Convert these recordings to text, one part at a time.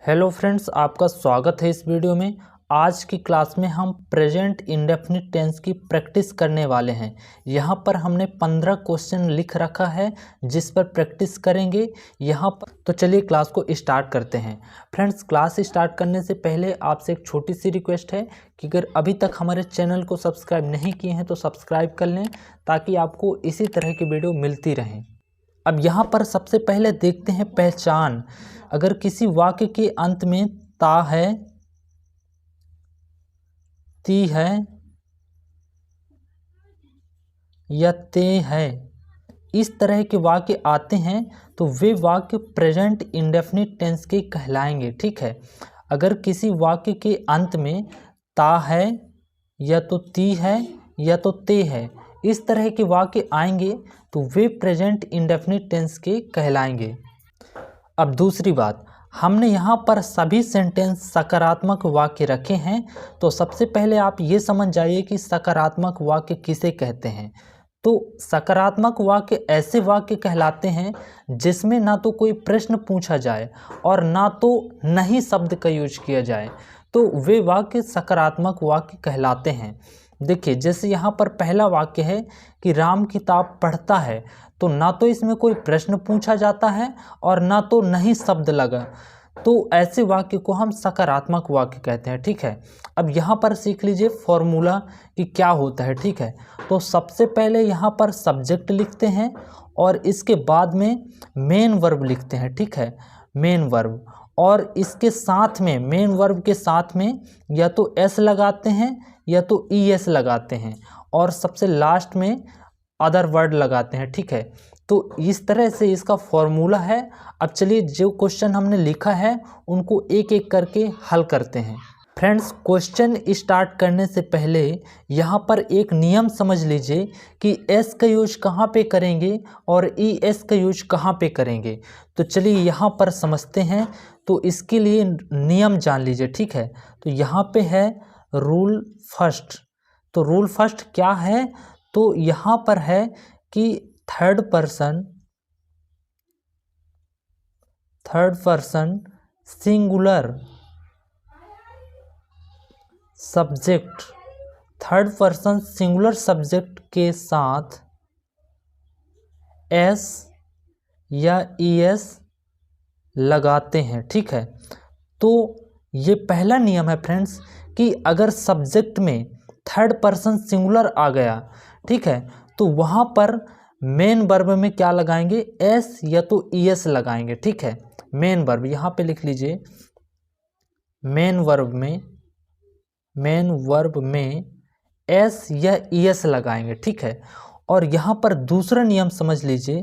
Hello friends, आपका स्वागत है इस वीडियो में। आज की क्लास में हम प्रेजेंट इंडेफिनिट टेंस की प्रैक्टिस करने वाले हैं। यहाँ पर हमने 15 क्वेश्चन लिख रखा है जिस पर प्रैक्टिस करेंगे यहाँ पर। तो चलिए क्लास को स्टार्ट करते हैं। फ्रेंड्स, क्लास स्टार्ट करने से पहले आपसे एक छोटी सी रिक्वेस्ट है कि अगर अभी तक हमारे चैनल को सब्सक्राइब नहीं किए हैं तो सब्सक्राइब कर लें ताकि आपको इसी तरह की वीडियो मिलती रहें। अब यहाँ पर सबसे पहले देखते हैं पहचान। अगर किसी वाक्य के अंत में ता है, ती है या ते है, इस तरह के वाक्य आते हैं तो वे वाक्य प्रेजेंट इंडेफिनिट टेंस के कहलाएंगे। ठीक है, अगर किसी वाक्य के अंत में ता है या तो ती है या तो ते है, इस तरह के वाक्य आएंगे तो वे प्रेजेंट इंडेफिनिट टेंस के कहलाएंगे। अब दूसरी बात, हमने यहाँ पर सभी सेंटेंस सकारात्मक वाक्य रखे हैं। तो सबसे पहले आप ये समझ जाइए कि सकारात्मक वाक्य किसे कहते हैं। तो सकारात्मक वाक्य ऐसे वाक्य कहलाते हैं जिसमें ना तो कोई प्रश्न पूछा जाए और ना तो नहीं शब्द का यूज किया जाए, तो वे वाक्य सकारात्मक वाक्य कहलाते हैं। देखिए, जैसे यहाँ पर पहला वाक्य है कि राम किताब पढ़ता है, तो ना तो इसमें कोई प्रश्न पूछा जाता है और ना तो नहीं शब्द लगा, तो ऐसे वाक्य को हम सकारात्मक वाक्य कहते हैं। ठीक है, अब यहाँ पर सीख लीजिए फॉर्मूला कि क्या होता है। ठीक है, तो सबसे पहले यहाँ पर सब्जेक्ट लिखते हैं और इसके बाद में मेन वर्ब लिखते हैं। ठीक है, मेन वर्ब, और इसके साथ में मेन वर्ब के साथ में या तो एस लगाते हैं या तो ई एस लगाते हैं और सबसे लास्ट में अदर वर्ड लगाते हैं। ठीक है, तो इस तरह से इसका फॉर्मूला है। अब चलिए जो क्वेश्चन हमने लिखा है उनको एक एक करके हल करते हैं। फ्रेंड्स, क्वेश्चन स्टार्ट करने से पहले यहाँ पर एक नियम समझ लीजिए कि एस का यूज कहाँ पे करेंगे और ई एस का यूज कहाँ पे करेंगे। तो चलिए यहाँ पर समझते हैं। तो इसके लिए नियम जान लीजिए। ठीक है, तो यहाँ पे है रूल फर्स्ट। तो रूल फर्स्ट क्या है? तो यहाँ पर है कि third person singular subject, third person singular subject के साथ एस या ई एस लगाते हैं। ठीक है, तो ये पहला नियम है फ्रेंड्स कि अगर सब्जेक्ट में थर्ड पर्सन सिंगुलर आ गया, ठीक है, तो वहाँ पर मेन वर्ब में क्या लगाएंगे? एस या तो ई एस लगाएंगे। ठीक है, मेन वर्ब यहाँ पे लिख लीजिए, मेन वर्ब में एस या ई एस लगाएंगे। ठीक है, और यहाँ पर दूसरा नियम समझ लीजिए।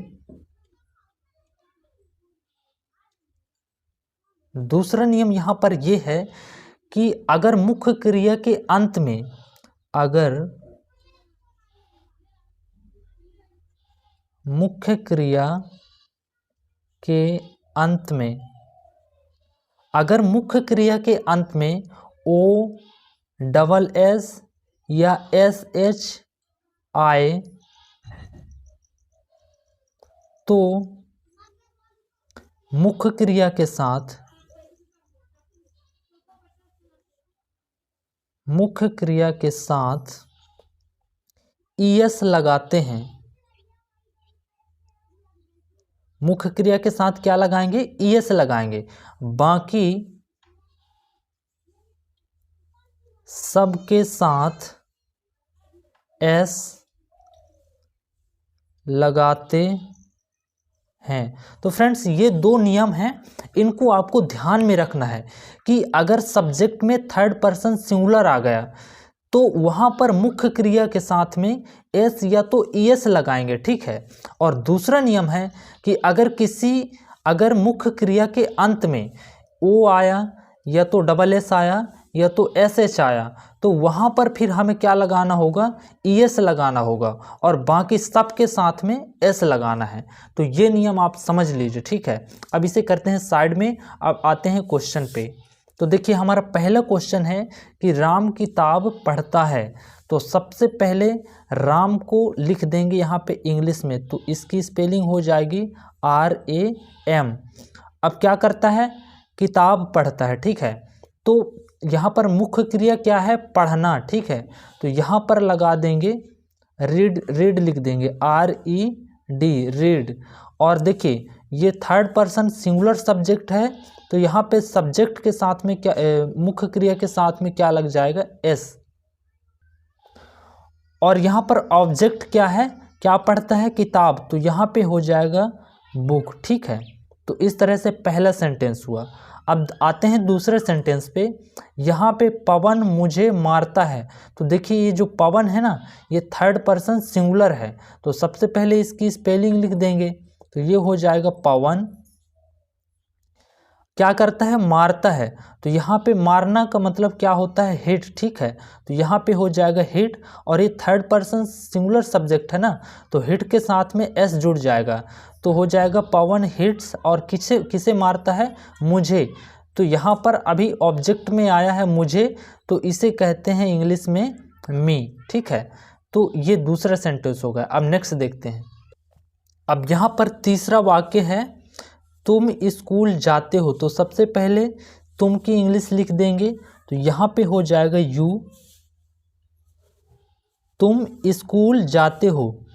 दूसरा नियम यहाँ पर यह है कि अगर मुख्य क्रिया के अंत में अगर मुख्य क्रिया के अंत में ओ डबल एस या एस एच आए तो मुख्य क्रिया के साथ ई एस लगाते हैं। मुख्य क्रिया के साथ क्या लगाएंगे? ई एस लगाएंगे। बाकी सबके साथ एस लगाते हैं। तो फ्रेंड्स, ये दो नियम हैं, इनको आपको ध्यान में रखना है कि अगर सब्जेक्ट में थर्ड पर्सन सिंगुलर आ गया तो वहाँ पर मुख्य क्रिया के साथ में एस या तो ई एस लगाएंगे। ठीक है, और दूसरा नियम है कि अगर मुख्य क्रिया के अंत में ओ आया या तो डबल एस आया या तो एस एच आया तो वहाँ पर फिर हमें क्या लगाना होगा? ई एस लगाना होगा और बाकी सब के साथ में एस लगाना है। तो ये नियम आप समझ लीजिए। ठीक है, अब इसे करते हैं साइड में। अब आते हैं क्वेश्चन पे। तो देखिए, हमारा पहला क्वेश्चन है कि राम किताब पढ़ता है। तो सबसे पहले राम को लिख देंगे यहाँ पे इंग्लिश में, तो इसकी स्पेलिंग हो जाएगी RAM। अब क्या करता है किताब पढ़ता है, ठीक है। तो यहाँ पर मुख्य क्रिया क्या है, पढ़ना, ठीक है। तो यहाँ पर लगा देंगे रीड, रीड लिख देंगे RED, रीड। और देखिए ये थर्ड पर्सन सिंगुलर सब्जेक्ट है, तो यहाँ पे सब्जेक्ट के साथ में क्या, मुख्य क्रिया के साथ में क्या लग जाएगा, S। और यहाँ पर ऑब्जेक्ट क्या है, क्या पढ़ता है, किताब, तो यहाँ पे हो जाएगा बुक, ठीक है। तो इस तरह से पहला सेंटेंस हुआ। अब आते हैं दूसरे सेंटेंस पे। यहाँ पे पवन मुझे मारता है, तो देखिए ये जो पवन है ना, ये थर्ड पर्सन सिंगुलर है, तो सबसे पहले इसकी स्पेलिंग लिख देंगे, तो ये हो जाएगा पवन क्या करता है, मारता है। तो यहाँ पे मारना का मतलब क्या होता है, हिट, ठीक है। तो यहाँ पे हो जाएगा हिट, और ये थर्ड पर्सन सिंगुलर सब्जेक्ट है ना, तो हिट के साथ में S जुड़ जाएगा, तो हो जाएगा पवन हिट्स। और किसे किसे मारता है, मुझे। तो यहाँ पर अभी ऑब्जेक्ट में आया है मुझे, तो इसे कहते हैं इंग्लिश में मी, ठीक है। तो ये दूसरा सेंटेंस हो गया। अब नेक्स्ट देखते हैं। अब यहाँ पर तीसरा वाक्य है, तुम स्कूल जाते हो, तो सबसे पहले तुम की इंग्लिश लिख देंगे, तो यहाँ पे हो जाएगा यू। तुम स्कूल जाते हो,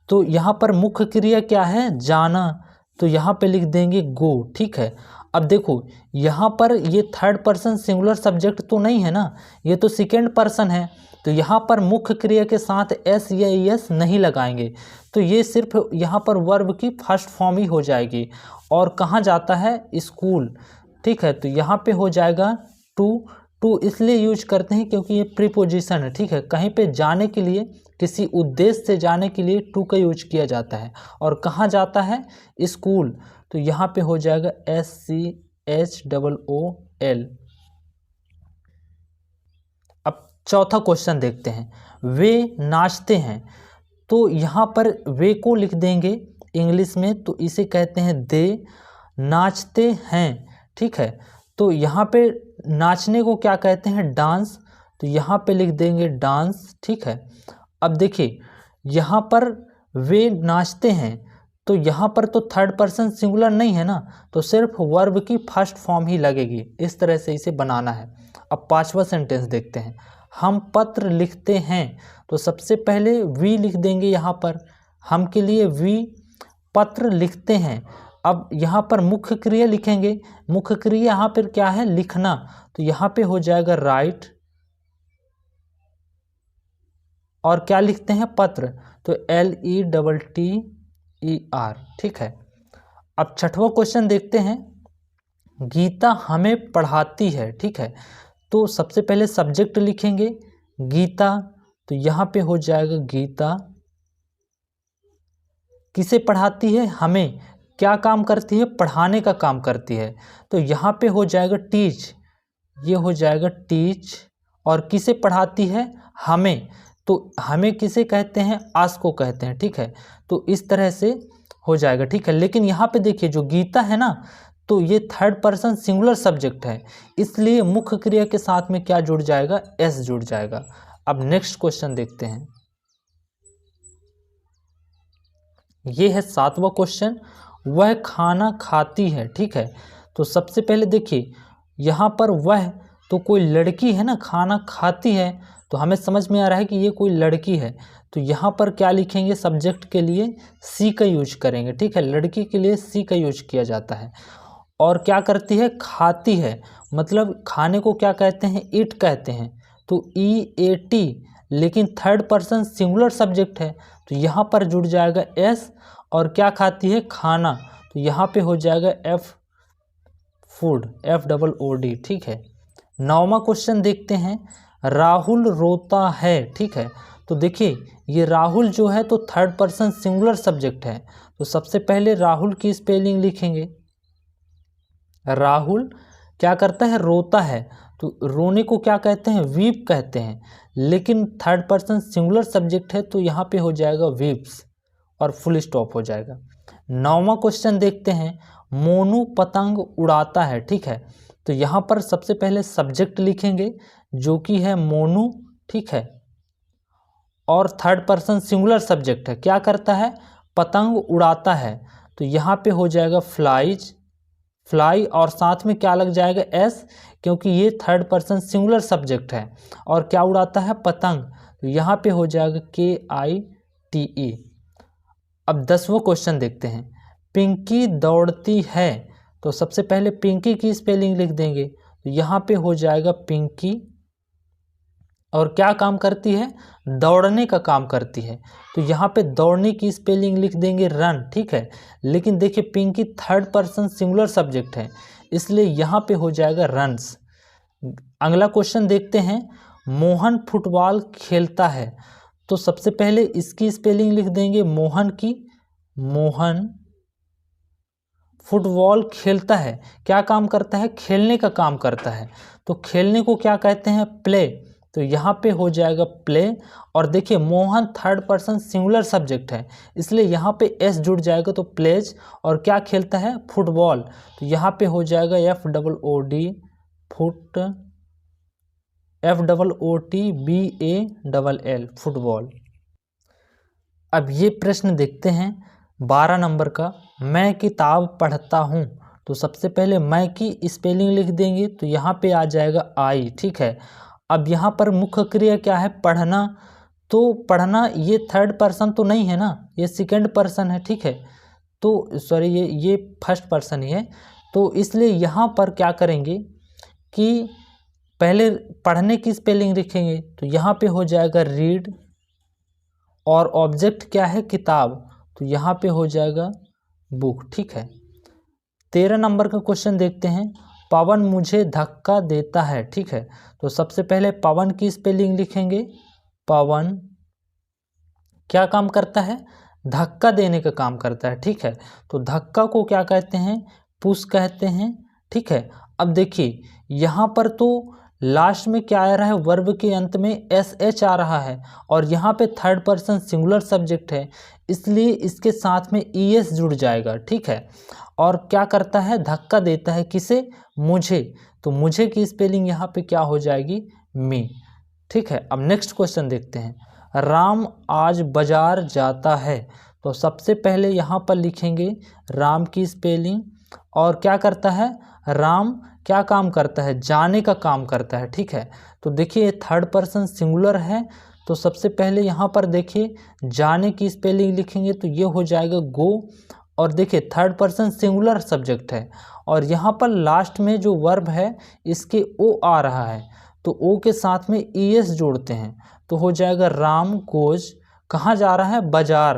तो यहाँ पर मुख्य क्रिया क्या है, जाना, तो यहाँ पे लिख देंगे गो, ठीक है। अब देखो यहाँ पर ये थर्ड पर्सन सिंगुलर सब्जेक्ट तो नहीं है ना, ये तो सेकेंड पर्सन है, तो यहाँ पर मुख्य क्रिया के साथ S या ES नहीं लगाएंगे, तो ये सिर्फ यहाँ पर वर्ब की फर्स्ट फॉर्म ही हो जाएगी। और कहाँ जाता है, स्कूल, ठीक है। तो यहाँ पे हो जाएगा टू इसलिए यूज करते हैं क्योंकि ये प्रीपोजिशन है, ठीक है। कहीं पे जाने के लिए, किसी उद्देश्य से जाने के लिए टू का यूज किया जाता है। और कहाँ जाता है, स्कूल, तो यहाँ पे हो जाएगा SCHOOL। अब चौथा क्वेश्चन देखते हैं, वे नाचते हैं, तो यहाँ पर वे को लिख देंगे इंग्लिश में, तो इसे कहते हैं दे नाचते हैं, ठीक है। तो यहाँ पे नाचने को क्या कहते हैं, डांस, तो यहाँ पे लिख देंगे डांस, ठीक है। अब देखिए यहाँ पर वे नाचते हैं, तो यहाँ पर तो थर्ड पर्सन सिंगुलर नहीं है ना, तो सिर्फ वर्ब की फर्स्ट फॉर्म ही लगेगी, इस तरह से इसे बनाना है। अब पांचवा सेंटेंस देखते हैं, हम पत्र लिखते हैं, तो सबसे पहले वी लिख देंगे यहाँ पर, हम के लिए वी पत्र लिखते हैं। अब यहाँ पर मुख्य क्रिया लिखेंगे, मुख्य क्रिया यहाँ पर क्या है, लिखना, तो यहाँ पे हो जाएगा राइट। और क्या लिखते हैं, पत्र, तो LETTER, ठीक है। अब छठवां क्वेश्चन देखते हैं, गीता हमें पढ़ाती है, ठीक है। तो सबसे पहले सब्जेक्ट लिखेंगे गीता, तो यहाँ पे हो जाएगा गीता किसे पढ़ाती है, हमें, क्या काम करती है, पढ़ाने का काम करती है, तो यहाँ पे हो जाएगा टीच, ये हो जाएगा टीच। और किसे पढ़ाती है, हमें, तो हमें किसे कहते हैं, आस को कहते हैं, ठीक है। तो इस तरह से हो जाएगा, ठीक है। लेकिन यहाँ पे देखिए जो गीता है ना, तो ये थर्ड पर्सन सिंगुलर सब्जेक्ट है, इसलिए मुख्य क्रिया के साथ में क्या जुड़ जाएगा, S जुड़ जाएगा। अब नेक्स्ट क्वेश्चन देखते हैं, ये है सातवां क्वेश्चन, वह खाना खाती है, ठीक है। तो सबसे पहले देखिए यहाँ पर वह, तो कोई लड़की है ना, खाना खाती है, तो हमें समझ में आ रहा है कि ये कोई लड़की है, तो यहाँ पर क्या लिखेंगे, सब्जेक्ट के लिए सी का यूज करेंगे, ठीक है। लड़की के लिए सी का यूज किया जाता है। और क्या करती है, खाती है, मतलब खाने को क्या कहते हैं, ईट कहते हैं, तो EAT, लेकिन थर्ड पर्सन सिंगुलर सब्जेक्ट है, तो यहाँ पर जुड़ जाएगा S। और क्या खाती है, खाना, तो यहाँ पे हो जाएगा F, फूड, FOOD, ठीक है। नौवां क्वेश्चन देखते हैं, राहुल रोता है, ठीक है। तो देखिए ये राहुल जो है तो थर्ड पर्सन सिंगुलर सब्जेक्ट है, तो सबसे पहले राहुल की स्पेलिंग लिखेंगे, राहुल क्या करता है, रोता है, तो रोने को क्या कहते हैं, वीप कहते हैं, लेकिन थर्ड पर्सन सिंगुलर सब्जेक्ट है, तो यहाँ पे हो जाएगा वीप्स और फुल स्टॉप हो जाएगा। नौवां क्वेश्चन देखते हैं, मोनू पतंग उड़ाता है, ठीक है। तो यहाँ पर सबसे पहले सब्जेक्ट लिखेंगे जो कि है मोनू, ठीक है। और थर्ड पर्सन सिंगुलर सब्जेक्ट है, क्या करता है, पतंग उड़ाता है, तो यहाँ पे हो जाएगा फ्लाइज, फ्लाई और साथ में क्या लग जाएगा एस, क्योंकि ये थर्ड पर्सन सिंगुलर सब्जेक्ट है। और क्या उड़ाता है, पतंग, तो यहाँ पे हो जाएगा KITE। अब 10वां क्वेश्चन देखते हैं, पिंकी दौड़ती है, तो सबसे पहले पिंकी की स्पेलिंग लिख देंगे, तो यहाँ पे हो जाएगा पिंकी, और क्या काम करती है, दौड़ने का काम करती है, तो यहाँ पे दौड़ने की स्पेलिंग लिख देंगे रन, ठीक है। लेकिन देखिए Pinky third person singular subject है, इसलिए यहाँ पे हो जाएगा रन्स। अगला क्वेश्चन देखते हैं, मोहन फुटबॉल खेलता है, तो सबसे पहले इसकी स्पेलिंग लिख देंगे मोहन की, मोहन फुटबॉल खेलता है, क्या काम करता है, खेलने का काम करता है, तो खेलने को क्या कहते हैं, प्ले, तो यहाँ पे हो जाएगा प्ले। और देखिए Mohan third person singular subject है, इसलिए यहाँ पे एस जुड़ जाएगा, तो प्लेज, और क्या खेलता है, फुटबॉल, तो यहाँ पे हो जाएगा FOOD FOOTBALL फुटबॉल। अब ये प्रश्न देखते हैं 12 नंबर का, मैं किताब पढ़ता हूँ, तो सबसे पहले मैं की स्पेलिंग लिख देंगे, तो यहाँ पे आ जाएगा आई, ठीक है। अब यहाँ पर मुख्य क्रिया क्या है, पढ़ना, तो पढ़ना ये थर्ड पर्सन तो नहीं है ना, ये सेकंड पर्सन है, ठीक है, तो सॉरी ये फर्स्ट पर्सन ही है, तो इसलिए यहाँ पर क्या करेंगे कि पहले पढ़ने की स्पेलिंग लिखेंगे, तो यहाँ पे हो जाएगा रीड, और ऑब्जेक्ट क्या है, किताब, तो यहाँ पे हो जाएगा बुक, ठीक है। 13 नंबर का क्वेश्चन देखते हैं, पवन मुझे धक्का देता है, ठीक है, तो सबसे पहले पवन की स्पेलिंग लिखेंगे, पवन क्या काम करता है, धक्का देने का काम करता है, ठीक है, तो धक्का को क्या कहते हैं, पुश कहते हैं, ठीक है। अब देखिए यहाँ पर तो लास्ट में क्या आ रहा है, वर्ब के अंत में SH आ रहा है, और यहाँ पे थर्ड पर्सन सिंगुलर सब्जेक्ट है, इसलिए इसके साथ में ES जुड़ जाएगा, ठीक है। और क्या करता है, धक्का देता है, किसे, मुझे, तो मुझे की स्पेलिंग यहाँ पे क्या हो जाएगी, मी, ठीक है। अब नेक्स्ट क्वेश्चन देखते हैं, राम आज बाजार जाता है, तो सबसे पहले यहाँ पर लिखेंगे राम की स्पेलिंग, और क्या करता है, राम क्या काम करता है, जाने का काम करता है, ठीक है। तो देखिए थर्ड पर्सन सिंगुलर है, तो सबसे पहले यहाँ पर देखिए जाने की स्पेलिंग लिखेंगे, तो ये हो जाएगा गो, और देखिए थर्ड पर्सन सिंगुलर सब्जेक्ट है, और यहाँ पर लास्ट में जो वर्ब है इसके ओ आ रहा है, तो ओ के साथ में ES जोड़ते हैं, तो हो जाएगा राम गोज, कहाँ जा रहा है, बाजार,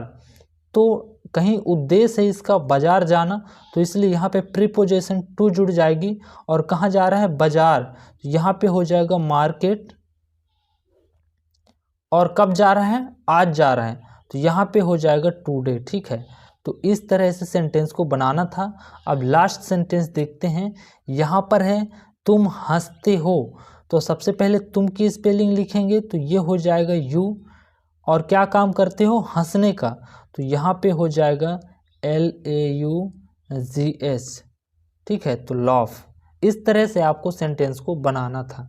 तो कहीं उद्देश्य है इसका बाजार जाना, तो इसलिए यहाँ पे प्रीपोजिशन टू जुड़ जाएगी, और कहाँ जा रहा है, बाजार, तो यहाँ पे हो जाएगा मार्केट, और कब जा रहा है, आज जा रहा है, तो यहाँ पे हो जाएगा टुडे, ठीक है। तो इस तरह से सेंटेंस को बनाना था। अब लास्ट सेंटेंस देखते हैं, यहाँ पर है तुम हंसते हो, तो सबसे पहले तुम की स्पेलिंग लिखेंगे, तो ये हो जाएगा यू, और क्या काम करते हो, हंसने का, तो यहाँ पे हो जाएगा LAUGS, ठीक है, तो लॉफ। इस तरह से आपको सेंटेंस को बनाना था।